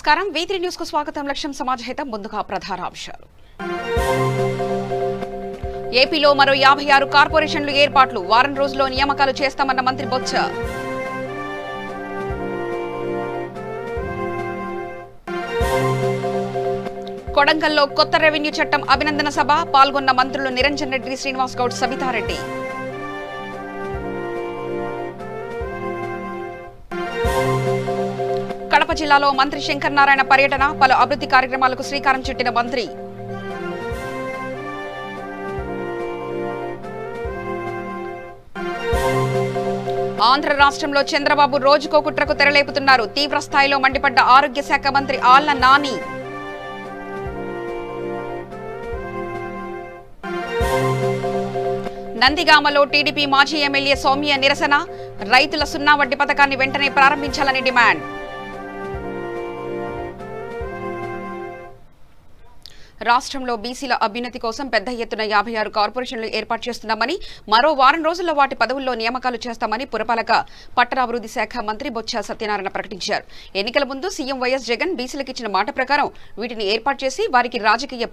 నమస్కారం V3 news కు స్వాగతం. లక్ష్యం సమాజహితం. ముందుగా ప్రధాన అంశాలు. ఏపీలో మరో 56 కార్పొరేషన్లు ఏర్పాట్లు. వారం రోజుల్లో నియామకాలు చేస్తామన్న మంత్రి బొత్స. కొడంగల్లో కొత్త రెవెన్యూ చట్టం అభినందన సభ. పాల్గొన్న మంత్రులు నిరంజన్ రెడ్డి, శ్రీనివాస్ గౌడ్, సబితారెడ్డి. కడప జిల్లాలో మంత్రి శంకర్ నారాయణ పర్యటన. పలు అభివృద్ధి కార్యక్రమాలకు శ్రీకారం చుట్టిన మంత్రి. ఆంధ్ర రాష్ట్రంలో చంద్రబాబు రోజుకో కుట్రకు తెరలేపుతున్నారు. తీవ్ర స్థాయిలో మండిపడ్డ ఆరోగ్య శాఖ మంత్రి ఆళ్ల నాని. నందిగామలో టీడీపీ మాజీ ఎమ్మెల్యే సౌమ్య నిరసన. రైతుల సున్నా వడ్డీ పథకాన్ని వెంటనే ప్రారంభించాలని డిమాండ్. రాష్ట్రంలో బీసీల అభ్యున్నతి కోసం పెద్ద ఎత్తున 56 కార్పొరేషన్లు ఏర్పాటు చేస్తున్నామని, మరో వారం రోజుల్లో వాటి పదవుల్లో నియామకాలు చేస్తామని పురపాలక పట్టణాభివృద్ధి శాఖ మంత్రి బొత్స సత్యనారాయణ ప్రకటించారు. ఎన్నికల ముందు సీఎం వైఎస్ జగన్ బీసీలకు ఇచ్చిన మాట ప్రకారం వీటిని ఏర్పాటు చేసి వారికి రాజకీయ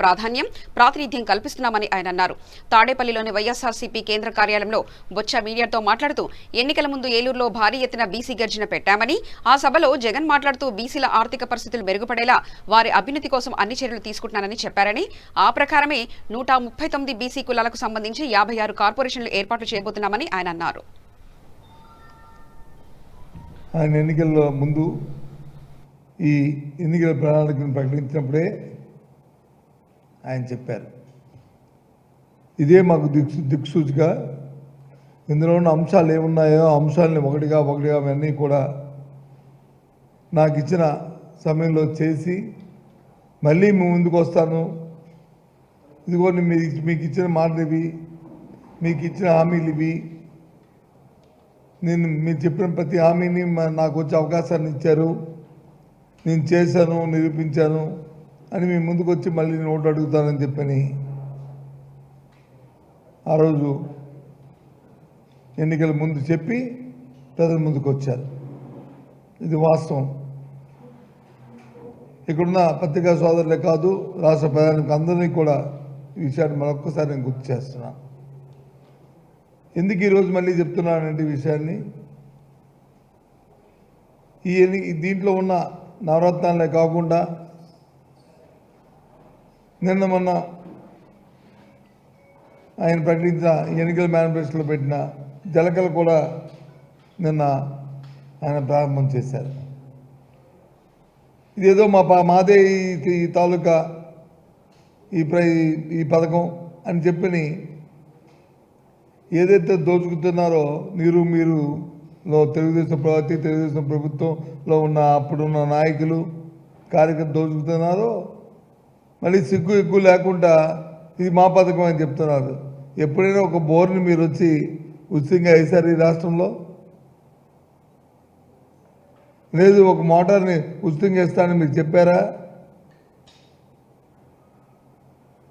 ప్రాతినిధ్యం కల్పిస్తున్నామని ఆయన అన్నారు. తాడేపల్లిలోని వైఎస్ఆర్సీపీ కేంద్ర కార్యాలయంలో బొత్స మీడియాతో మాట్లాడుతూ ఎన్నికల ముందు ఏలూరులో భారీ ఎత్తున బీసీ గర్జన పెట్టామని, ఆ సభలో జగన్ మాట్లాడుతూ బీసీల ఆర్థిక పరిస్థితులు మెరుగుపడేలా వారి అభ్యున్నతి కోసం అన్ని చర్యలు తీసుకుంటున్నానని చెప్పారని, ఆ ప్రకారమే 139 బీసీ కులాలకు సంబంధించి 56 కార్పొరేషన్లు ఏర్పాటు చేయబోతున్నామని ఆయన అన్నారు. ఆయన ఎన్నికల్లో ముందు ఈ ఎన్నికల ప్రణాళికను ప్రకటించినప్పుడే ఆయన చెప్పారు, ఇదే మాకు దిక్సూచిగా. ఇందులో ఉన్న అంశాలు ఏమున్నాయో అంశాలని ఒకటిగా అవన్నీ కూడా నాకు ఇచ్చిన సమయంలో చేసి మళ్ళీ మీ ముందుకు వస్తాను. ఇదిగో మీకు ఇచ్చిన మాటలు ఇవి, మీకు ఇచ్చిన హామీలు ఇవి, నేను మీరు చెప్పిన ప్రతి హామీని నాకు వచ్చే అవకాశాన్ని ఇచ్చారు, నేను చేశాను, నిరూపించాను అని మీ ముందుకు వచ్చి మళ్ళీ నోటు అడుగుతానని చెప్పని ఆ రోజు ఎన్నికల ముందు చెప్పి ప్రజల ముందుకు వచ్చారు. ఇది వాస్తవం. ఇక్కడున్న పత్రికా సోదరులే కాదు, రాష్ట్ర ప్రధానికి అందరినీ కూడా ఈ విషయాన్ని మరొక్కసారి నేను గుర్తు చేస్తున్నాను. ఎందుకు ఈరోజు మళ్ళీ చెప్తున్నానంటే ఈ విషయాన్ని, దీంట్లో ఉన్న నవరత్నాలే కాకుండా నిన్న మొన్న ఆయన ప్రకటించిన ఎన్నికల మేనిఫెస్టోలో పెట్టిన జలకలు కూడా నిన్న ఆయన ప్రారంభం చేశారు. ఇదేదో మాదే ఈ తాలూకా ఈ పథకం అని చెప్పని ఏదైతే దోచుకుతున్నారో మీరులో తెలుగుదేశం ప్రభుత్వంలో ఉన్న అప్పుడున్న నాయకులు కార్యకర్తలు దోచుకుతున్నారో మళ్ళీ సిగ్గు లేకుండా ఇది మా పథకం అని చెప్తున్నారు. ఎప్పుడైనా ఒక బోర్ని మీరు వచ్చి ఉచితంగా వేశారు ఈ రాష్ట్రంలో? లేదు. ఒక మోటార్ని ఉచితంగా ఇస్తానని మీరు చెప్పారా?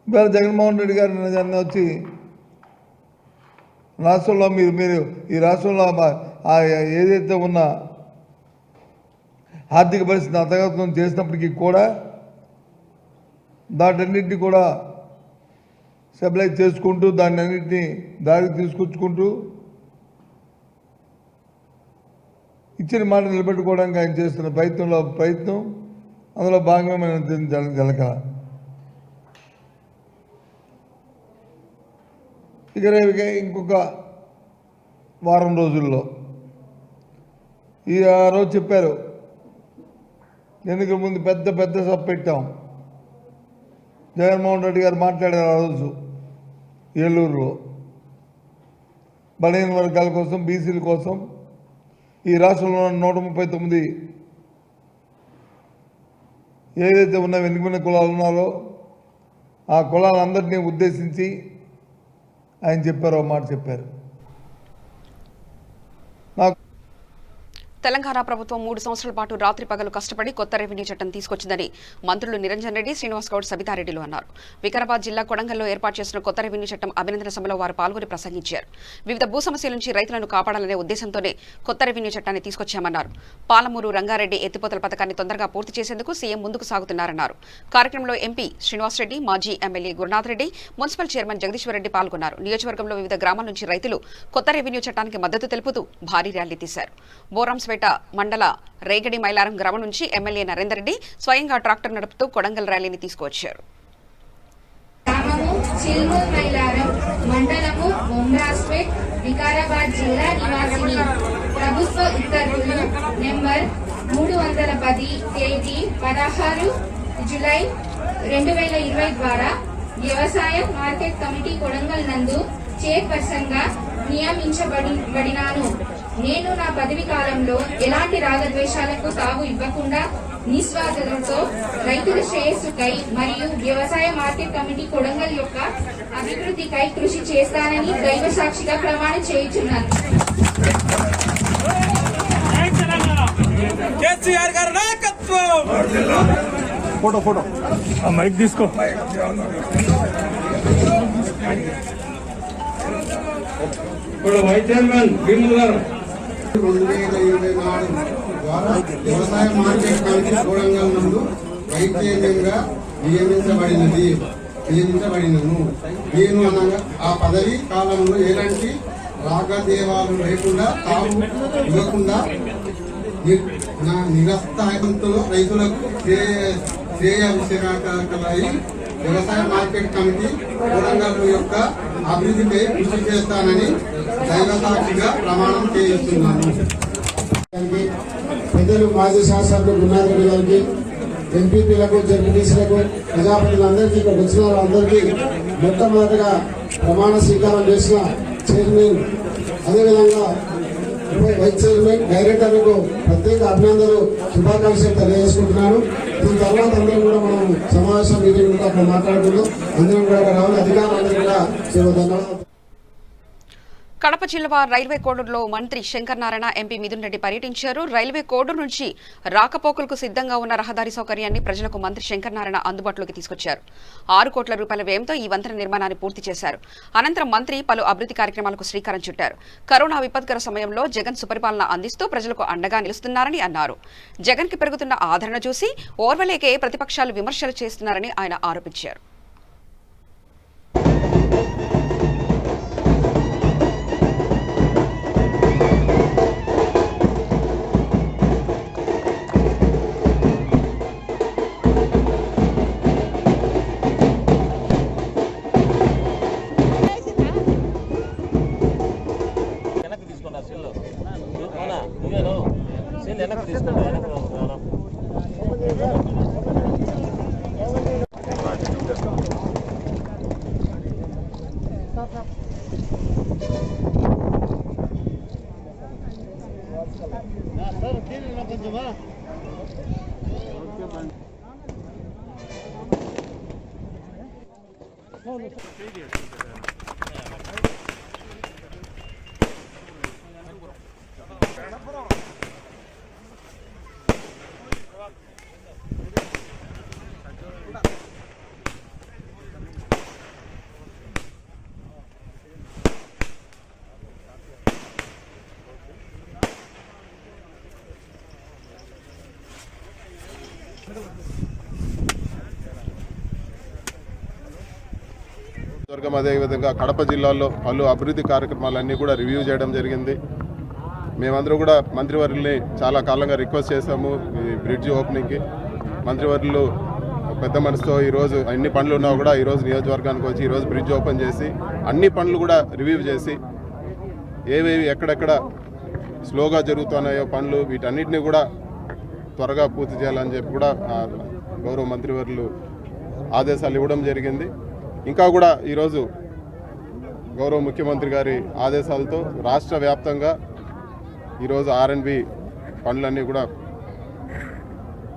ఇవాళ జగన్మోహన్ రెడ్డి గారు నిన్న వచ్చి రాష్ట్రంలో మీరు ఈ రాష్ట్రంలో ఏదైతే ఉన్న ఆర్థిక పరిస్థితిని అతగతం చేసినప్పటికీ కూడా దాటన్నింటినీ కూడా స్టెబిలైజ్ చేసుకుంటూ దాన్ని అన్నింటినీ దారికి తీసుకొచ్చుకుంటూ ఇచ్చిన మాట నిలబెట్టుకోవడానికి ఆయన చేస్తున్న ప్రయత్నం అందులో భాగమే జలక. ఇక ఇంకొక వారం రోజుల్లో ఆ రోజు చెప్పారు, ఎన్నికల ముందు పెద్ద సభ పెట్టాం. జగన్మోహన్ రెడ్డి గారు మాట్లాడారు ఆ రోజు ఏలూరులో బలహీన వర్గాల కోసం, బీసీల కోసం. ఈ రాష్ట్రంలో 139 ఏదైతే ఉన్న వెనుకబడిన కులాలు ఉన్నారో ఆ కులాలందరినీ ఉద్దేశించి ఆయన చెప్పారు, మాట చెప్పారు. తెలంగాణ ప్రభుత్వం 3 సంవత్సరాల పాటు రాత్రి పగలు కష్టపడి కొత్త రెవెన్యూ చట్టం తీసుకొచ్చిందని మంత్రులు నిరంజన్ రెడ్డి, శ్రీనివాస్ గౌడ్, సబితారెడ్డిలు అన్నారు. వికారాబాద్ జిల్లా కొడంగల్లో ఏర్పాటు చేసిన కొత్త రెవెన్యూ చట్టం అభినందన సభలో వారు పాల్గొని ప్రసంగించారు. వివిధ భూ సమస్యల నుంచి రైతులను కాపాడాలనే ఉద్దేశంతోనే కొత్త రెవెన్యూ చట్టాన్ని తీసుకొచ్చామన్నారు. పాలమూరు రంగారెడ్డి ఎత్తిపోతల పథకాన్ని తొందరగా పూర్తి చేసేందుకు సీఎం ముందుకు సాగుతున్నారన్నారు. కార్యక్రమంలో ఎంపీ శ్రీనివాస్ రెడ్డి, మాజీ MLA Gurunath Reddy, municipal chairman Jagadishwar Reddy పాల్గొన్నారు. నియోజకవర్గంలో వివిధ గ్రామాల నుంచి రైతులు కొత్త రెవెన్యూ చట్టానికి మద్దతు తెలుపుతూ భారీ ర్యాలీ తీశారు. బోరాంస్పేట మండల రేగడి మైలారం గ్రామం నుంచి ఎమ్మెల్యే నరేందర్ రెడ్డి స్వయంగా ట్రాక్టర్ నడుపుతూ కొడంగల్ ర్యాలీని తీసుకువచ్చారు. వికారాబాద్ జిల్లా నివాసిని ప్రభుత్వ ఉత్తర్వులు నెంబర్ 310 తేదీ 16 జూలై 2020 ద్వారా వ్యవసాయ మార్కెట్ కమిటీ కొడంగల్ నందు చైర్పర్సన్ గా నియమించబడినాను. నేను నా పదవి కాలంలో ఎలాంటి రాగద్వేషాలకు తావు ఇవ్వకుండా నిస్వార్థంతో రైతుల శ్రేయస్సుకై మరియు వ్యవసాయ మార్కెట్ కమిటీ కొడంగల్ యొక్క అభివృద్ధికై కృషి చేస్తానని దైవ సాక్షిగా ప్రమాణం చేయుచున్నాను. ఫోటో మైక్ తీసుకో. వైస్ చైర్మన్ 2024 ద్వారా వ్యవసాయ మార్కెట్ కమిటీ కొడంగల్ నందు వైస్ చైర్మన్ గా నియమించబడినను. నేను అనగా ఆ పదవి కాలంలో ఎలాంటి రాగదేవాలు లేకుండా తాము ఇవ్వకుండా నిరస్థాయంతో రైతులకు శ్రేయ విషయకలై వ్యవసాయ మార్కెట్ కమిటీ కొడంగల్ యొక్క అభివృద్ధిపై కృషి చేస్తానని దైవ సాక్షిగా ప్రమాణం చేయిస్తున్నాను. పెద్దలు మాజీ శాసనసభ్యులు గురునాథ్ రెడ్డి గారికి, ఎంపీపీలకు, జడ్పీటీసీలకు, ప్రజాప్రతినిధులందరికీ, ఇక్కడ వచ్చిన వాళ్ళందరికీ మొట్టమొదటిగా ప్రమాణ స్వీకారం చేసిన చైర్మన్, అదేవిధంగా వైస్ చైర్మన్, డైరెక్టర్లకు ప్రత్యేక అభినందనలు, శుభాకాంక్షలు తెలియజేసుకుంటున్నాను. దీని తర్వాత అందరం కూడా మనం సమావేశం మీటింగ్ కూడా అక్కడ మాట్లాడుకుందాం. అందరం కూడా రావాలి, అధికారులందరూ కూడా ధన్యవాదాలు. కడప జిల్లా రైల్వే కోడూరులో మంత్రి శంకర్ నారాయణ, ఎంపీ మిథున్ రెడ్డి పర్యటించారు. రైల్వే కోడూరు నుంచి రాకపోకలకు సిద్ధంగా ఉన్న రహదారి సౌకర్యాన్ని ప్రజలకు మంత్రి శంకర్ నారాయణ అందుబాటులోకి తీసుకొచ్చారు. 6 కోట్ల రూపాయల వ్యయంతో ఈ వంతెన నిర్మాణాన్ని పూర్తి చేశారు. అనంతరం మంత్రి పలు అభివృద్ధి కార్యక్రమాలకు శ్రీకారం చుట్టారు. కరోనా విపత్కర సమయంలో జగన్ సుపరిపాలన అందిస్తూ ప్రజలకు అండగా నిలుస్తున్నారని అన్నారు. జగన్ కి పెరుగుతున్న ఆదరణ చూసి ఓర్వలేకే ప్రతిపక్షాలు విమర్శలు చేస్తున్నారని ఆయన ఆరోపించారు. అదేవిధంగా కడప జిల్లాలో పలు అభివృద్ధి కార్యక్రమాలన్నీ కూడా రివ్యూ చేయడం జరిగింది. మేమందరూ కూడా మంత్రివర్యుల్ని చాలా కాలంగా రిక్వెస్ట్ చేశాము ఈ బ్రిడ్జ్ ఓపెనింగ్కి. మంత్రివర్యులు పెద్ద మనసుతో ఈరోజు అన్ని పనులు ఉన్నా కూడా ఈరోజు నియోజకవర్గానికి వచ్చి ఈరోజు బ్రిడ్జ్ ఓపెన్ చేసి అన్ని పనులు కూడా రివ్యూ చేసి ఏవేవి ఎక్కడెక్కడ స్లోగా జరుగుతున్నాయో పనులు వీటన్నిటిని కూడా త్వరగా పూర్తి చేయాలని చెప్పి కూడా గౌరవ మంత్రివర్యులు ఆదేశాలు ఇవ్వడం జరిగింది. ఇంకా కూడా ఈరోజు గౌరవ ముఖ్యమంత్రి గారి ఆదేశాలతో రాష్ట్ర వ్యాప్తంగా ఈరోజు R&B పనులన్నీ కూడా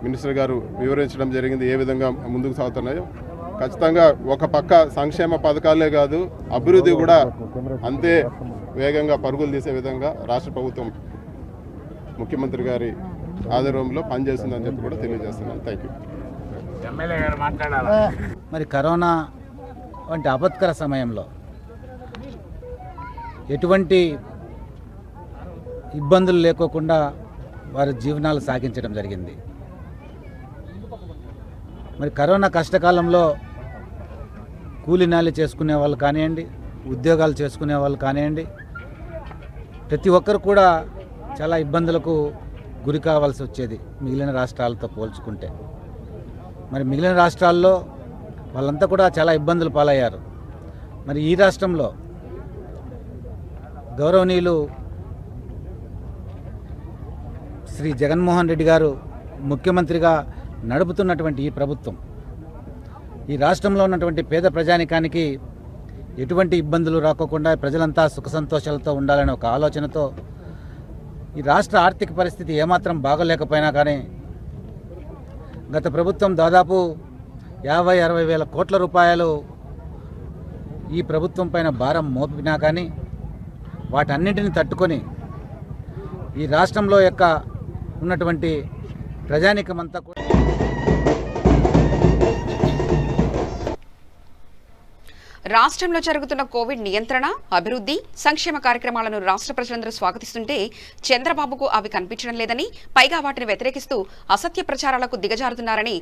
మినిస్టర్ గారు వివరించడం జరిగింది, ఏ విధంగా ముందుకు సాగుతున్నాయో. ఖచ్చితంగా ఒక పక్క సంక్షేమ పథకాలే కాదు అభివృద్ధి కూడా అంతే వేగంగా పరుగులు తీసే విధంగా రాష్ట్ర ప్రభుత్వం ముఖ్యమంత్రి గారి ఆధ్వర్యంలో పనిచేస్తుందని చెప్పి కూడా తెలియజేస్తున్నాను. Thank you. మరి కరోనా వంటి ఆపత్కర సమయంలో ఎటువంటి ఇబ్బందులు లేకోకుండా వారి జీవనాలు సాగించడం జరిగింది. మరి కరోనా కష్టకాలంలో కూలినాలి చేసుకునే వాళ్ళు కానివ్వండి, ఉద్యోగాలు చేసుకునే వాళ్ళు కానివ్వండి, ప్రతి ఒక్కరు కూడా చాలా ఇబ్బందులకు గురి కావాల్సి వచ్చేది మిగిలిన రాష్ట్రాలతో పోల్చుకుంటే. మరి మిగిలిన రాష్ట్రాల్లో వాళ్ళంతా కూడా చాలా ఇబ్బందులు పాలయ్యారు. మరి ఈ రాష్ట్రంలో గౌరవనీయులు శ్రీ జగన్మోహన్ రెడ్డి గారు ముఖ్యమంత్రిగా నడుపుతున్నటువంటి ఈ ప్రభుత్వం ఈ రాష్ట్రంలో ఉన్నటువంటి పేద ప్రజానికానికి ఎటువంటి ఇబ్బందులు రాకోకుండా ప్రజలంతా సుఖ సంతోషాలతో ఉండాలనే ఒక ఆలోచనతో ఈ రాష్ట్ర ఆర్థిక పరిస్థితి ఏమాత్రం బాగోలేకపోయినా కానీ గత ప్రభుత్వం దాదాపు 50-60 వేల కోట్ల రూపాయలు ఈ ప్రభుత్వం పైన భారం మోపినా కానీ వాటన్నింటిని తట్టుకొని ఈ రాష్ట్రంలో యొక్క ఉన్నటువంటి ప్రజానీకమంతా కూడా రాష్ట్రంలో జరుగుతున్న కోవిడ్ నియంత్రణ, అభివృద్ధి, సంక్షేమ కార్యక్రమాలను రాష్ట్ర ప్రజలందరూ స్వాగతిస్తుంటే చంద్రబాబుకు అవి కనిపించడం లేదని, పైగా వాటిని వ్యతిరేకిస్తూ అసత్య ప్రచారాలకు దిగజారుతున్నారని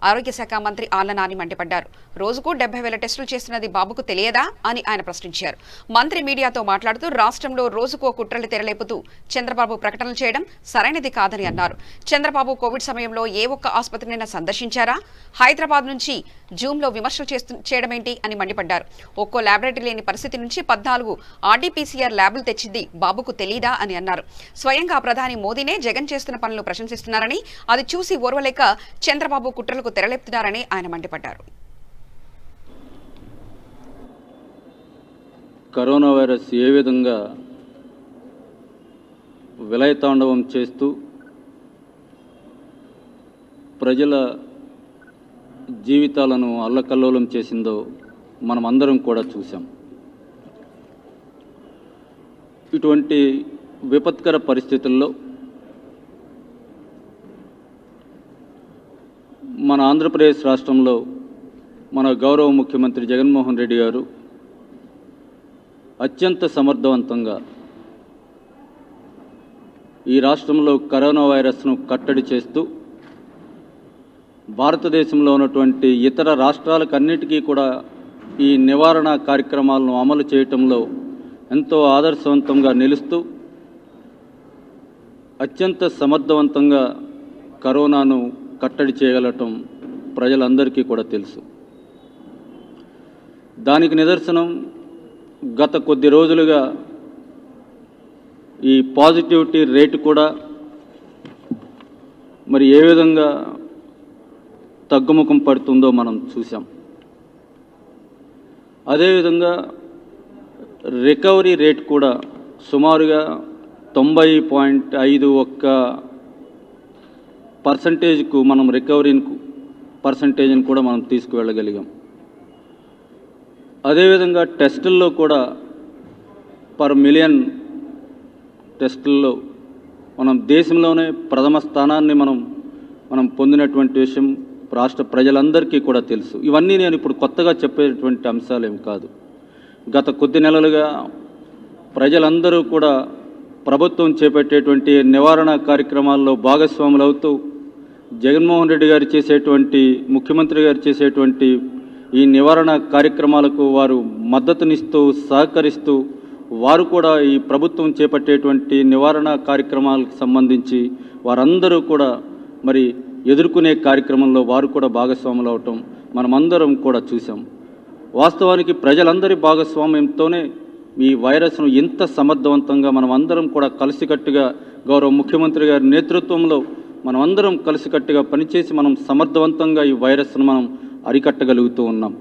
ఆరోగ్య శాఖ మంత్రి ఆళ్ల నాని మండిపడ్డారు. రోజుకు 70,000 టెస్టులు చేస్తున్నది బాబుకు తెలియదా అని ఆయన ప్రశ్నించారు. మంత్రి మీడియాతో మాట్లాడుతూ రాష్ట్రంలో రోజుకో కుట్రలు తెరలేపుతూ చంద్రబాబు ప్రకటనలు చేయడం సరైనది కాదని అన్నారు. చంద్రబాబు కోవిడ్ సమయంలో ఏ ఒక్క ఆసుపత్రినైనా సందర్శించారా? హైదరాబాద్ నుంచి జూమ్లో విమర్శలు చేయడమేంటి అని మండిపడ్డారు. ఒక్కో ల్యాబొరేటరీ లేని పరిస్థితి నుంచి 14 ఆర్డీపీసీఆర్ ల్యాబులు తెచ్చింది బాబుకు తెలీదా అని అన్నారు. స్వయంగా ప్రధాని మోదీనే జగన్ చేస్తున్న పనులు ప్రశంసిస్తున్నారని, అది చూసి ఓర్వలేక చంద్రబాబు కుట్రలకు తెరలేపుతున్నారని ఆయన మండిపడ్డారు. కరోనా వైరస్ ఏ విధంగా విలయతాండవం చేస్తూ ప్రజల జీవితాలను అల్లకల్లోలం చేసిందో మనం అందరం కూడా చూసాం. ఇటువంటి విపత్కర పరిస్థితుల్లో మన ఆంధ్రప్రదేశ్ రాష్ట్రంలో మన గౌరవ ముఖ్యమంత్రి జగన్మోహన్ రెడ్డి గారు అత్యంత సమర్థవంతంగా ఈ రాష్ట్రంలో కరోనా వైరస్ను కట్టడి చేస్తూ భారతదేశంలో ఉన్నటువంటి ఇతర రాష్ట్రాలకన్నిటికీ కూడా ఈ నివారణ కార్యక్రమాలను అమలు చేయటంలో ఎంతో ఆదర్శవంతంగా నిలుస్తూ అత్యంత సమర్థవంతంగా కరోనాను కట్టడి చేయగలటం ప్రజలందరికీ కూడా తెలుసు. దానికి నిదర్శనం గత కొద్ది రోజులుగా ఈ పాజిటివిటీ రేటు కూడా మరి ఏ విధంగా తగ్గుముఖం పడుతుందో మనం చూసాం. అదేవిధంగా రికవరీ రేట్ కూడా సుమారుగా 90.51% మనం రికవరీ పర్సంటేజ్ని కూడా మనం తీసుకువెళ్ళగలిగాం. అదేవిధంగా టెస్టుల్లో కూడా పర్ మిలియన్ టెస్టుల్లో మనం దేశంలోనే ప్రథమ స్థానాన్ని మనం పొందినటువంటి విషయం రాష్ట్ర ప్రజలందరికీ కూడా తెలుసు. ఇవన్నీ నేను ఇప్పుడు కొత్తగా చెప్పేటువంటి అంశాలేం కాదు. గత కొద్ది నెలలుగా ప్రజలందరూ కూడా ప్రభుత్వం చేపట్టేటువంటి నివారణ కార్యక్రమాల్లో భాగస్వాములు అవుతూ జగన్మోహన్ రెడ్డి గారు చేసేటువంటి, ముఖ్యమంత్రి గారు చేసేటువంటి ఈ నివారణ కార్యక్రమాలకు వారు మద్దతునిస్తూ సహకరిస్తూ వారు కూడా ఈ ప్రభుత్వం చేపట్టేటువంటి నివారణ కార్యక్రమాలకు సంబంధించి వారందరూ కూడా మరి ఎదుర్కొనే కార్యక్రమంలో వారు కూడా భాగస్వాములు అవటం మనమందరం కూడా చూసాం. వాస్తవానికి ప్రజలందరి భాగస్వామ్యంతోనే ఈ వైరస్ను ఇంత సమర్థవంతంగా మనమందరం కూడా కలిసికట్టుగా గౌరవ ముఖ్యమంత్రి గారి నేతృత్వంలో మనమందరం కలిసికట్టుగా పనిచేసి మనం సమర్థవంతంగా ఈ వైరస్ను మనం అరికట్టగలుగుతూ ఉన్నాం.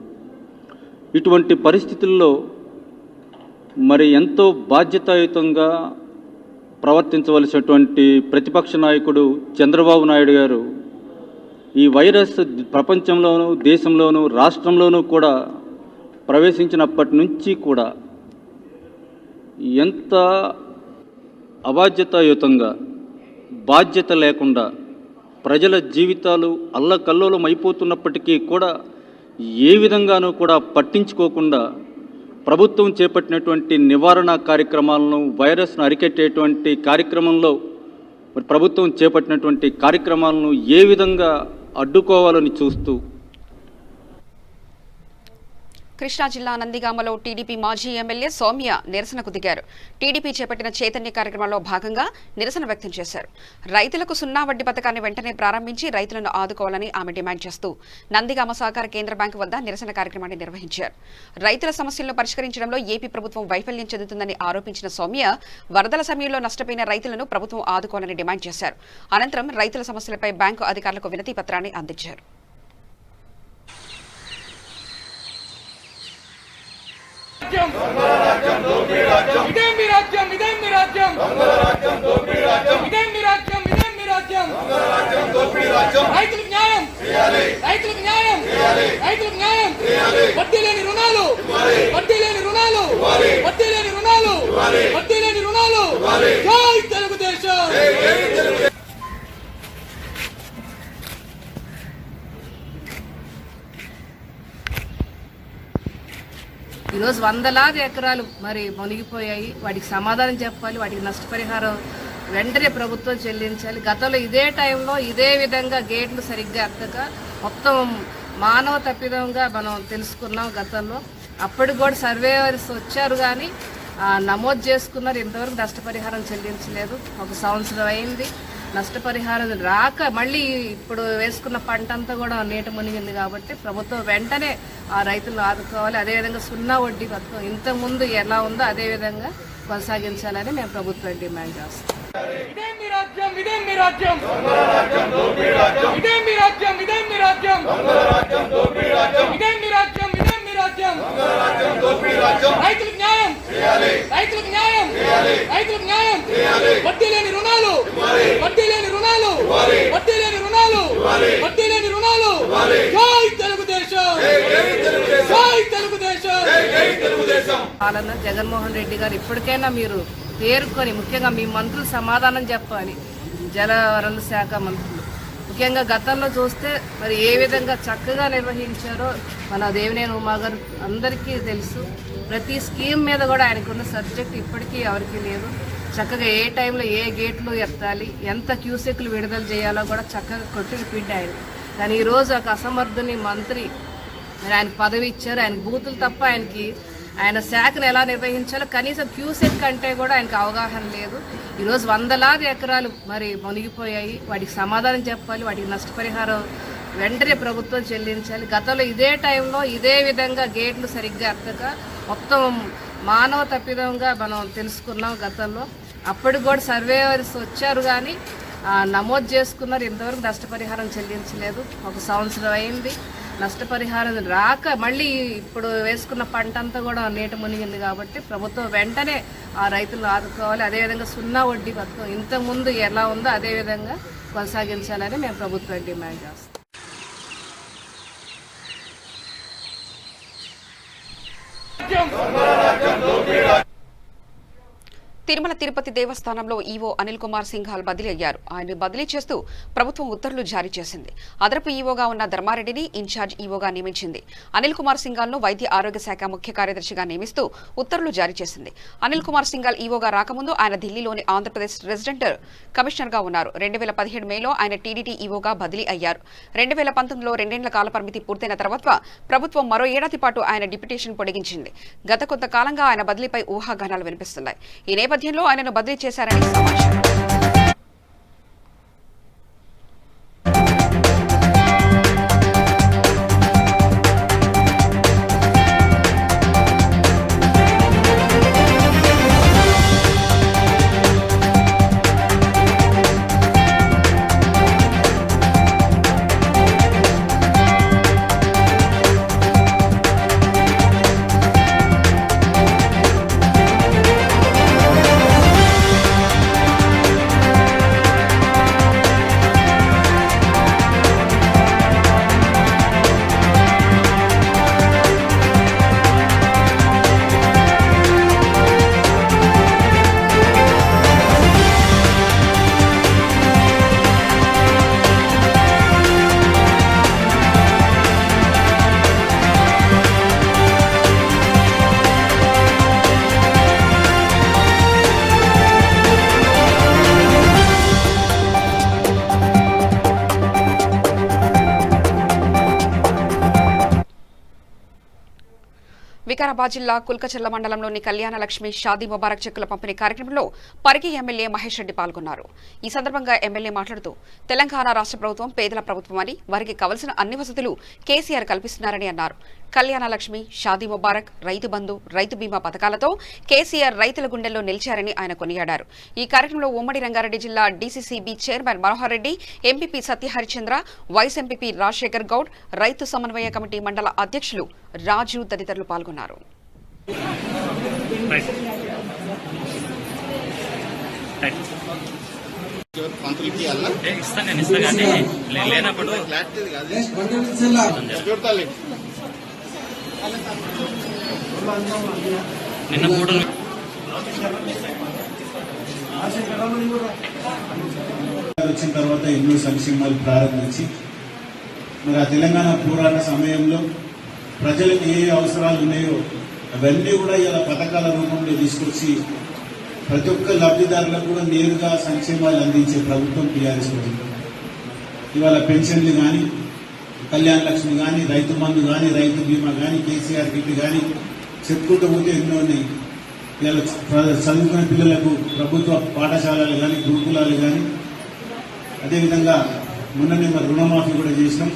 ఇటువంటి పరిస్థితుల్లో మరి ఎంతో బాధ్యతాయుతంగా ప్రవర్తించవలసినటువంటి ప్రతిపక్ష నాయకుడు చంద్రబాబు నాయుడు గారు ఈ వైరస్ ప్రపంచంలోనూ, దేశంలోనూ, రాష్ట్రంలోనూ కూడా ప్రవేశించినప్పటి నుంచి కూడా ఎంత అబాధ్యతాయుతంగా బాధ్యత లేకుండా ప్రజల జీవితాలు అల్లకల్లోలం అయిపోతున్నప్పటికీ కూడా ఏ విధంగానూ కూడా పట్టించుకోకుండా ప్రభుత్వం చేపట్టినటువంటి నివారణ కార్యక్రమాలను, వైరస్ను అరికట్టేటువంటి కార్యక్రమంలో మరి ప్రభుత్వం చేపట్టినటువంటి కార్యక్రమాలను ఏ విధంగా అడ్డుకోవాలని చూస్తూ కృష్ణా జిల్లా నందిగామలో టీడీపీ మాజీ ఎమ్మెల్యే సౌమ్య నిరసనకు దిగారు. టీడీపీ చేపట్టిన చైతన్య కార్యక్రమంలో భాగంగా నిరసన వ్యక్తం చేశారు. రైతులకు 0 వడ్డీ పథకాన్ని వెంటనే ప్రారంభించి రైతులను ఆదుకోవాలని ఆమె డిమాండ్ చేస్తూ నందిగామ సహకార కేంద్ర బ్యాంకు వద్ద నిరసన కార్యక్రమాన్ని నిర్వహించారు. రైతుల సమస్యలను పరిష్కరించడంలో ఏపీ ప్రభుత్వం వైఫల్యం చెందుతుందని ఆరోపించిన సౌమ్య వరదల సమయంలో నష్టపోయిన రైతులను ప్రభుత్వం ఆదుకోవాలని డిమాండ్ చేశారు. అనంతరం రైతుల సమస్యలపై బ్యాంకు అధికారులకు వినతి పత్రాన్ని అందించారు. ఈరోజు వందలాది ఎకరాలు మరి మునిగిపోయాయి. వాటికి సమాధానం చెప్పాలి, వాటికి నష్టపరిహారం వెంటనే ప్రభుత్వం చెల్లించాలి. గతంలో ఇదే టైంలో ఇదే విధంగా గేట్లు సరిగ్గా ఎక్కక మొత్తం మానవ తప్పిదంగా మనం తెలుసుకున్నాం గతంలో. అప్పటికి కూడా సర్వేవర్స్ వచ్చారు కానీ నమోదు చేసుకున్నారు, ఇంతవరకు నష్టపరిహారం చెల్లించలేదు. 1 సంవత్సరం అయింది, నష్టపరిహారం రాక మళ్ళీ ఇప్పుడు వేసుకున్న పంట అంతా కూడా నీట మునిగింది. కాబట్టి ప్రభుత్వం వెంటనే ఆ రైతులను ఆదుకోవాలి. అదేవిధంగా 0 వడ్డీ పథకం ఇంతకుముందు ఎలా ఉందో అదేవిధంగా కొనసాగించాలని మేము ప్రభుత్వం డిమాండ్ చేస్తాం. పాలన జగన్మోహన్ రెడ్డి గారు ఇప్పటికైనా మీరు పేర్కొని ముఖ్యంగా మీ మంత్రులు సమాధానం చెప్పాలి. జలవనరుల శాఖ మంత్రులు ముఖ్యంగా గతంలో చూస్తే మరి ఏ విధంగా చక్కగా నిర్వహించారో మన దేవినేని ఉమా గారు అందరికీ తెలుసు. ప్రతి స్కీమ్ మీద కూడా ఆయనకున్న సబ్జెక్ట్ ఇప్పటికీ ఎవరికీ లేదు. చక్కగా ఏ టైంలో ఏ గేట్లు ఎత్తాలి, ఎంత క్యూసెక్లు విడుదల చేయాలో కూడా చక్కగా కొట్టి పిండారు. కానీ ఈరోజు ఒక అసమర్థుని మంత్రి మరి ఆయనకు పదవి ఇచ్చారు. ఆయనకు బూతులు తప్ప ఆయన శాఖను ఎలా నిర్వహించాలో కనీసం క్యూసెక్ కంటే కూడా ఆయనకు అవగాహన లేదు. ఈరోజు వందలాది ఎకరాలు మరి మునిగిపోయాయి, వాటికి సమాధానం చెప్పాలి, వాటికి నష్టపరిహారం వెంటనే ప్రభుత్వం చెల్లించాలి. గతంలో ఇదే టైంలో ఇదే విధంగా గేట్లు సరిగ్గా ఎక్కక మొత్తం మానవ తప్పిదంగా మనం తెలుసుకున్నాం గతంలో. అప్పటికి కూడా సర్వేవర్స్ వచ్చారు కానీ నమోదు చేసుకున్నారు, ఇంతవరకు నష్టపరిహారం చెల్లించలేదు. 1 సంవత్సరం అయింది, నష్టపరిహారం రాక మళ్ళీ ఇప్పుడు వేసుకున్న పంట అంతా కూడా నీట మునిగింది. కాబట్టి ప్రభుత్వం వెంటనే ఆ రైతులను ఆదుకోవాలి. అదేవిధంగా 0 వడ్డీ పథకం ఇంతకుముందు ఎలా ఉందో అదేవిధంగా కొనసాగించాలని మేము ప్రభుత్వం డిమాండ్ చేస్తాం. తిరుమల తిరుపతి దేవస్థానంలో ఈవో అనిల్ కుమార్ సింఘాల్ బదిలీ అయ్యారు. ఆయన బదిలీ చేస్తూ ప్రభుత్వం ఉత్తర్వులు జారీ చేసింది. అదనపు ఈవోగా ఉన్న ధర్మారెడ్డిని ఇన్ఛార్జ్ ఈవోగా నియమించింది. అనిల్ కుమార్ సింఘాల్ను వైద్య ఆరోగ్య శాఖ ముఖ్య కార్యదర్శిగా నియమిస్తూ ఉత్తర్వులు జారీ చేసింది. అనిల్ కుమార్ సింఘాల్ ఈవోగా రాకముందు ఆయన ఢిల్లీలోని ఆంధ్రప్రదేశ్ రెసిడెంట్ కమిషనర్గా ఉన్నారు. 2017 మేలో ఆయన టీడీటీ ఈవోగా బదిలీ అయ్యారు. 2019లో 2 ఏళ్ల కాలపరిమితి పూర్తయిన తర్వాత ప్రభుత్వం మరో ఏడాది పాటు ఆయన డిప్యుటేషన్ పొడిగించింది. గత కొంతకాలంగా ఆయన బదిలీపై ఊహాగానాలు వినిపిస్తున్నాయి. ఈ నేపథ్యంలో ఆయనను బదిలీ చేశారని సమాచారం. వికారాబాద్ జిల్లా కుల్కచర్ల మండలంలోని కళ్యాణ లక్ష్మి షాదీ ముబారక్ చెక్కుల పంపిణీ కార్యక్రమంలో పరిగి ఎమ్మెల్యే మహేష్ రెడ్డి పాల్గొన్నారు. ఈ సందర్భంగా ఎమ్మెల్యే మాట్లాడుతూ తెలంగాణ రాష్ట్ర ప్రభుత్వం పేదల ప్రభుత్వమని, వారికి కావలసిన అన్ని వసతులు కేసీఆర్ కల్పిస్తున్నారని అన్నారు. కళ్యాణ లక్ష్మి, షాదీ ముబారక్, రైతు బంధు, రైతు బీమా పథకాలతో కేసీఆర్ రైతుల గుండెల్లో నిలిచారని ఆయన కొనియాడారు. ఈ కార్యక్రమంలో ఉమ్మడి రంగారెడ్డి జిల్లా DCCB chairman Manohar Reddy, MPP Satyaharichandra, vice MPP Rajashekar Goud, రైతు సమన్వయ కమిటీ మండల అధ్యక్షులు రాజు తదితరులు పాల్గొన్నారు. వచ్చిన తర్వాత ఎన్నో సంక్షేమాలు ప్రారంభించి మరి ఆ తెలంగాణ పోరాట సమయంలో ప్రజలకు ఏ అవసరాలు ఉన్నాయో అవన్నీ కూడా ఇలా పథకాల రూపంలో తీసుకొచ్చి ప్రతి ఒక్క లబ్ధిదారులకు కూడా నేరుగా సంక్షేమాలు అందించే ప్రభుత్వం టీఆర్ఎస్ ప్రభుత్వం. ఇవాళ పెన్షన్లు కానీ, కళ్యాణ లక్ష్మి కానీ, రైతు బంధు కానీ, రైతు బీమా కానీ, కేసీఆర్ కిట్ కానీ చెప్పుకుంటూ పోతే ఎన్నో ఉన్నాయి. ఇవాళ చదువుకునే పిల్లలకు ప్రభుత్వ పాఠశాలలు కానీ, గురుకులాలు కానీ, అదేవిధంగా మొన్ననే మరి రుణమాఫీ కూడా చేసినాం.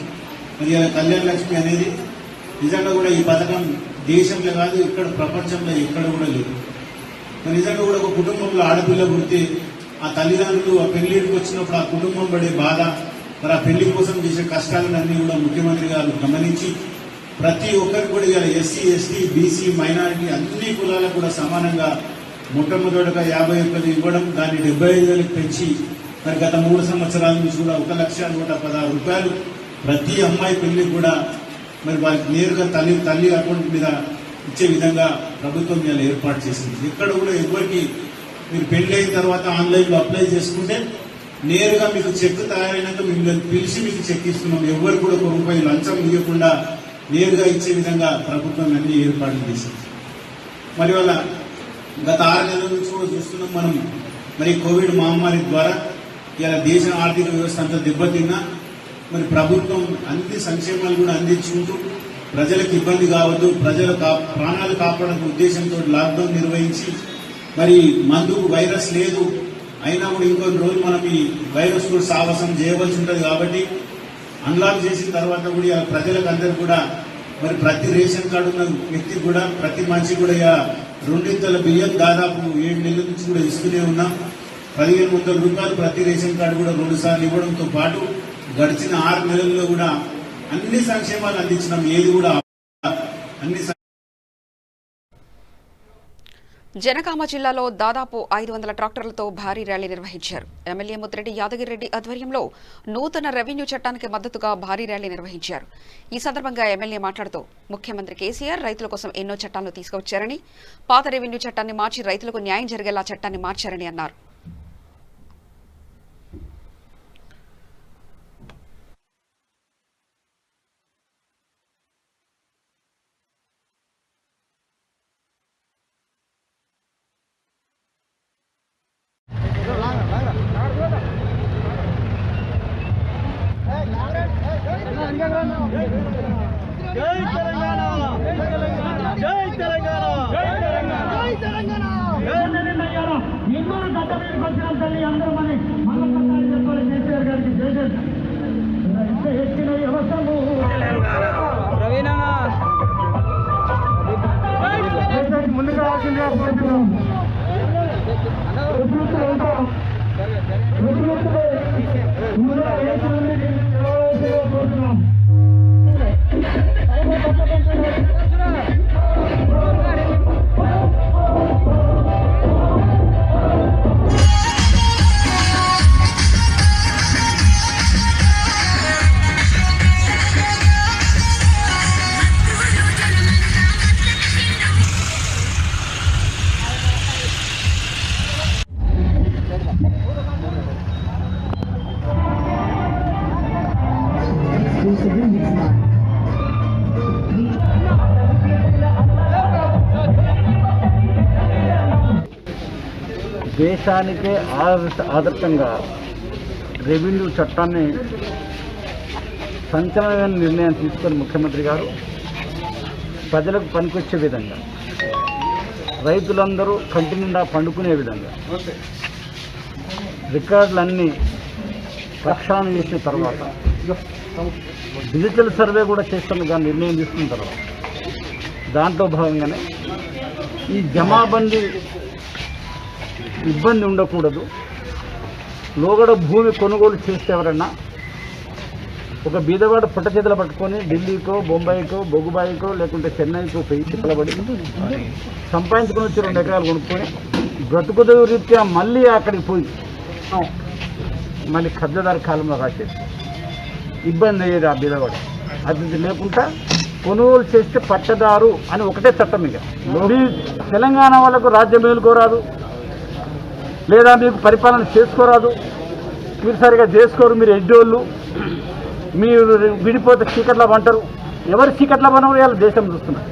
మరి ఇలా కళ్యాణ లక్ష్మి అనేది నిజంగా కూడా ఈ పథకం దేశంలో కాదు, ఇక్కడ ప్రపంచంలో ఎక్కడ కూడా లేదు. మరి నిజంగా కూడా ఒక కుటుంబంలో ఆడపిల్ల పుడితే ఆ తల్లిదండ్రులు ఆ పెళ్లికి వచ్చినప్పుడు ఆ కుటుంబం పడే బాధ, మరి ఆ పెళ్లి కోసం చేసే కష్టాలన్నీ కూడా ముఖ్యమంత్రి గారు గమనించి ప్రతి ఒక్కరికి కూడా ఇలా ఎస్సీ, ఎస్టీ, బీసీ, మైనారిటీ అన్ని కులాలకు కూడా సమానంగా మొట్టమొదటిగా 51 ఇవ్వడం, దాన్ని 75,000 పెంచి మరి గత 3 సంవత్సరాల నుంచి కూడా 1,116,000 రూపాయలు ప్రతి అమ్మాయి పెళ్లికి కూడా మరి వారికి నేరుగా తల్లి అకౌంట్ మీద ఇచ్చే విధంగా ప్రభుత్వం ఇలా ఏర్పాటు చేసింది. ఎక్కడ కూడా ఎవరికి మీరు పెళ్లి అయిన తర్వాత ఆన్లైన్లో అప్లై చేసుకుంటే నేరుగా మీకు చెక్ తయారైనాక మిమ్మల్ని పిలిచి మీకు చెక్ ఇస్తున్నాం. ఎవరు కూడా ₹1 లంచం ఇవ్వకుండా నేరుగా ఇచ్చే విధంగా ప్రభుత్వం అన్ని ఏర్పాట్లు చేసింది. మరి వాళ్ళ గత 6 నెలల నుంచి కూడా చూస్తున్నాం మనం. మరి కోవిడ్ మహమ్మారి ద్వారా ఇలా దేశ ఆర్థిక వ్యవస్థ అంతా దెబ్బతిన్నా మరి ప్రభుత్వం అన్ని సంక్షేమాలు కూడా అందించుకుంటూ ప్రజలకు ఇబ్బంది కావద్దు, ప్రజల ప్రాణాలు కాపాడడానికి ఉద్దేశంతో లాక్డౌన్ నిర్వహించి మరి మందుకు వైరస్ లేదు అయినా కూడా ఇంకొన్ని రోజులు మనం ఈ వైరస్ కూడా సాహసం చేయవలసి ఉంటుంది. కాబట్టి అన్లాక్ చేసిన తర్వాత కూడా ప్రజలకు అందరూ కూడా మరి ప్రతి రేషన్ కార్డు ఉన్న వ్యక్తికి కూడా ప్రతి మనిషి కూడా 2 బియ్యం దాదాపు 7 నెలల నుంచి కూడా ఇస్తూనే ఉన్నాం. 1,500 రూపాయలు ప్రతి రేషన్ కార్డు కూడా 2 సార్లు ఇవ్వడంతో పాటు గడిచిన 6 నెలల్లో కూడా అన్ని సంక్షేమాలు అందించినాం. ఏది కూడా అన్ని జనగామ జిల్లాలో దాదాపు 500 ట్రాక్టర్లతో భారీ ర్యాలీ నిర్వహించారు. ఎమ్మెల్యే ముద్రెడ్డి యాదగిరిరెడ్డి ఆధ్వర్యంలో నూతన రెవెన్యూ చట్టానికి మద్దతుగా భారీ ర్యాలీ నిర్వహించారు. ఈ సందర్భంగా ఎమ్మెల్యే మాట్లాడుతూ ముఖ్యమంత్రి కేసీఆర్ రైతుల కోసం ఎన్నో చట్టాలను తీసుకువచ్చారని, పాత రెవెన్యూ చట్టాన్ని మార్చి రైతులకు న్యాయం జరిగేలా చట్టాన్ని మార్చారని అన్నారు. దేశానికే ఆదర్శంగా రెవెన్యూ చట్టాన్ని సంచలనమైన నిర్ణయం తీసుకుని ముఖ్యమంత్రి గారు ప్రజలకు పనికొచ్చే విధంగా, రైతులందరూ కంటి నిండా పండుకునే విధంగా రికార్డులన్నీ ప్రక్షాళన చేసిన తర్వాత డిజిటల్ సర్వే కూడా చేస్తున్న నిర్ణయం తీసుకున్న తర్వాత దాంట్లో భాగంగానే ఈ జమాబందీ ఇబ్బంది ఉండకూడదు. లోగడ భూమి కొనుగోలు చేస్తే ఎవరన్నా ఒక బీదవాడు పుట్ట చేతులు పట్టుకొని ఢిల్లీకో, బొంబాయికో, బొగ్గుబాయికో లేకుంటే చెన్నైకో పోయి చిక్కలబడి సంపాదించుకుని వచ్చి 2 ఎకరాలు కొనుక్కొని బ్రతుకుదవు రీత్యా మళ్ళీ అక్కడికి పోయి మళ్ళీ కబ్జాదారు కాలంలో రాసేది ఇబ్బంది అయ్యేది. ఆ బీదవాడు అది లేకుండా కొనుగోలు చేస్తే పట్టదారు అని ఒకటే చట్టం. ఇక తెలంగాణ వాళ్ళకు రాజ్యం మేలుకోరాదు, లేదా మీకు పరిపాలన చేసుకోరాదు, మీరు సరిగా చేసుకోరు, మీరు ఎడ్డోళ్ళు, మీరు విడిపోతే చీకట్లా పంటారు. ఎవరు చీకట్లా పనరు ఇవాళ దేశం చూస్తున్నారు.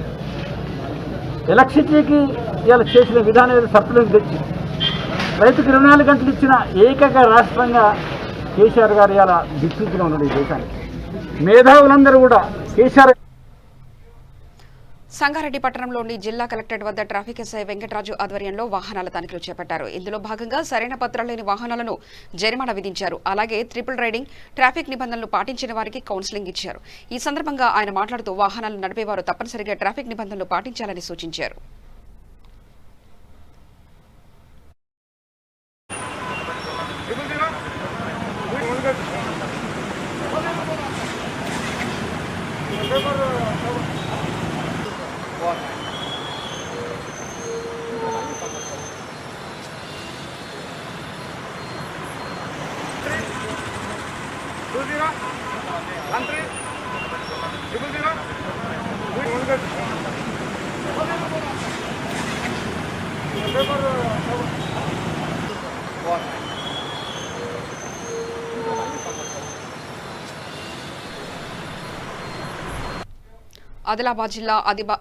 ఎలక్ట్రిసిటీకి ఇవాళ చేసిన విధానం సర్కులను తెచ్చి రైతుకు 24 గంటలు ఇచ్చిన ఏకైక రాష్ట్రంగా కేసీఆర్ గారు ఇవాళ దిక్సూచిగా ఉన్నాడు ఈ దేశానికి. మేధావులందరూ కూడా కేసీఆర్. సంగారెడ్డి పట్టణంలోని జిల్లా కలెక్టరేట్ వద్ద ట్రాఫిక్ ఎస్ఐ వెంకటరాజు ఆధ్వర్యంలో వాహనాల తనిఖీలు చేపట్టారు. ఇందులో భాగంగా సరైన పత్రాలు లేని వాహనాలను జరిమానా విధించారు. అలాగే ట్రిపుల్ రైడింగ్, ట్రాఫిక్ నిబంధనలు పాటించిన వారికి కౌన్సిలింగ్ ఇచ్చారు. ఈ సందర్భంగా ఆయన మాట్లాడుతూ వాహనాలు నడిపేవారు తప్పనిసరిగా ట్రాఫిక్ నిబంధనలు పాటించాలని సూచించారు. ఆదిలాబాద్ జిల్లా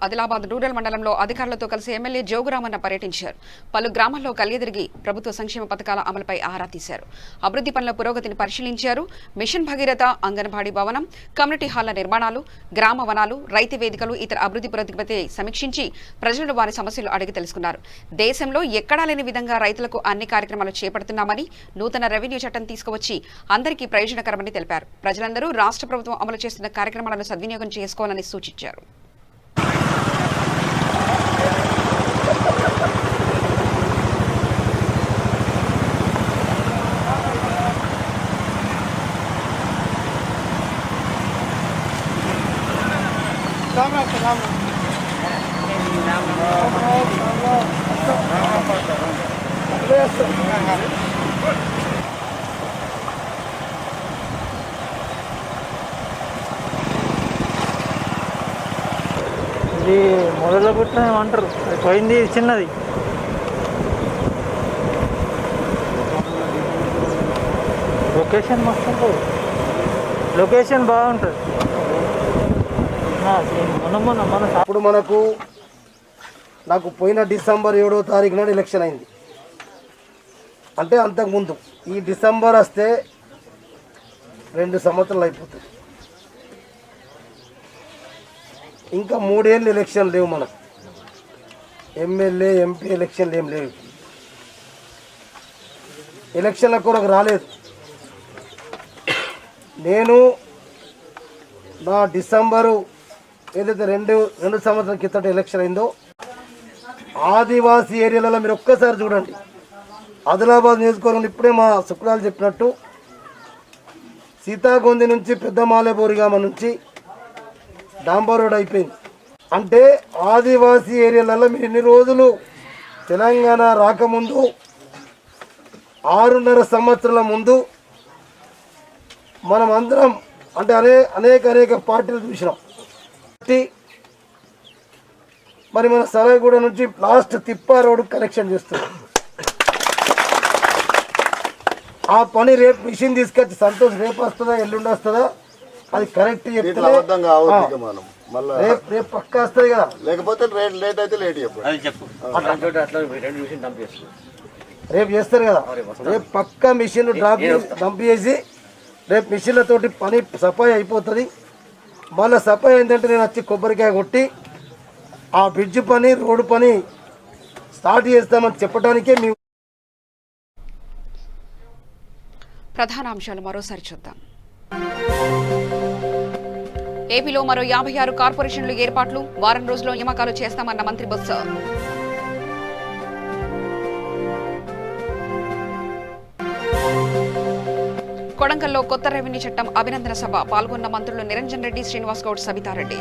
ఆదిలాబాద్ రూరల్ మండలంలో అధికారులతో కలిసి ఎమ్మెల్యే జోగురామన్న పర్యటించారు. పలు గ్రామాల్లో కలియదిరిగి ప్రభుత్వ సంక్షేమ పథకాల అమలుపై ఆరా తీశారు. అభివృద్ధి పనుల పురోగతిని పరిశీలించారు. మిషన్ భగీరథ, అంగన్వాడీ భవనం, కమ్యూనిటీ హాళ్ల నిర్మాణాలు, గ్రామ వనాలు, రైతు వేదికలు, ఇతర అభివృద్ధి పురోగతిపై సమీక్షించి ప్రజలు వారి సమస్యలు అడిగి తెలుసుకున్నారు. దేశంలో ఎక్కడా లేని విధంగా రైతులకు అన్ని కార్యక్రమాలు చేపడుతున్నామని, నూతన రెవెన్యూ చట్టం తీసుకువచ్చి అందరికీ ప్రయోజనకరమని తెలిపారు. ప్రజలందరూ రాష్ట్ర ప్రభుత్వం అమలు చేస్తున్న కార్యక్రమాలను సద్వినియోగం చేసుకోవాలని సూచించారు. ఇది మొదలు పుట్టిన ఏమంటారు, పోయింది చిన్నది. లొకేషన్ మస్తు ఉంటుంది, లొకేషన్ బాగుంటుంది. ఇప్పుడు నాకు పోయిన డిసెంబర్ 7వ తారీఖు నాడు ఎలక్షన్ అయింది. అంటే అంతకుముందు ఈ డిసెంబర్ వస్తే 2 సంవత్సరాలు అయిపోతుంది. ఇంకా 3 ఏళ్ళు ఎలక్షన్ లేవు మనకు. ఎమ్మెల్యే, ఎంపీ ఎలక్షన్లు ఏం లేవు. ఎలక్షన్ల కొరకు రాలేదు. నేను నా డిసెంబరు ఏదైతే 2 సంవత్సరాల కిందట ఎలక్షన్ అయిందో ఆదివాసీ ఏరియాలలో మీరు ఒక్కసారి చూడండి. ఆదిలాబాద్ నియోజకవర్గంలో ఇప్పుడే మా శుక్రాలు చెప్పినట్టు సీతాగొంది నుంచి పెద్ద మాలేబోరిగామ నుంచి డాంబర్ రోడ్ అయిపోయింది. అంటే ఆదివాసీ ఏరియాలలో మీరు ఇన్ని రోజులు తెలంగాణ రాకముందు 6.5 సంవత్సరాల ముందు మనం అందరం అంటే అనేక పార్టీలు చూసినాం. మరి మన సరాయిగూడ నుంచి లాస్ట్ తిప్పా రోడ్ కనెక్షన్ చేస్తున్నాం. ఆ పని రేపు మిషన్ తీసుకొచ్చి సంతోష్ రేపు వస్తుందా ఎల్లుండి వస్తుందా అది కరెక్ట్ చెప్తే రేపు పక్కా వస్తుంది కదా, లేకపోతే లేట్ అయితే లేట్ రేపు చేస్తారు కదా. రేపు పక్కా మిషన్ డంప్ చేసి రేపు మిషన్లతోటి పని సఫాయి అయిపోతుంది. మళ్ళీ సఫాయి ఏంటంటే నేను వచ్చి కొబ్బరికాయ కొట్టి ఆ బ్రిడ్జ్ పని రోడ్డు పని స్టార్ట్ చేస్తామని చెప్పడానికే మేము. ప్రధాన అంశాలు మరోసారి చూద్దాం. ఏపీలో మరో 56 కార్పొరేషన్లు ఏర్పాట్లు, వారం రోజుల్లో నియామకాలు చేస్తామన్న మంత్రి బొత్స. కొడంగల్లో కొత్త రెవెన్యూ చట్టం అభినందన సభ, పాల్గొన్న మంత్రులు నిరంజన్ రెడ్డి, శ్రీనివాస్ గౌడ్, సబితారెడ్డి.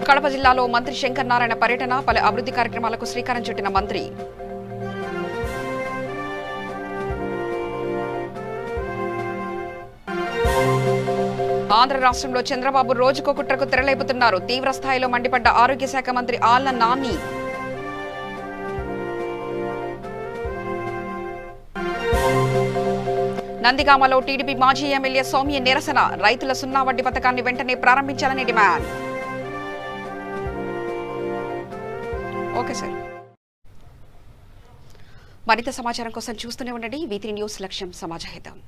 కడప జిల్లాలో మంత్రి శంకర్ నారాయణ పర్యటన, పలు అభివృద్ధి కార్యక్రమాలకు శ్రీకారం చుట్టిన మంత్రి. ఆంధ్ర రాష్ట్రంలో చంద్రబాబు రోజుకో కుట్రకు తెరలేపుతున్నారు. తీవ్ర స్థాయిలో మండిపడ్డ ఆరోగ్య శాఖ మంత్రి ఆళ్ల నాని. నందిగామలో టీడీపీ మాజీ ఎమ్మెల్యే సౌమ్య నిరసన, రైతుల 0 వడ్డీ పథకాన్ని వెంటనే ప్రారంభించాలని డిమాండ్. ఓకే సార్, మరింత సమాచారం కోసం చూస్తూనే ఉండండి. V3 న్యూస్, లక్ష్యం సమాజహితం.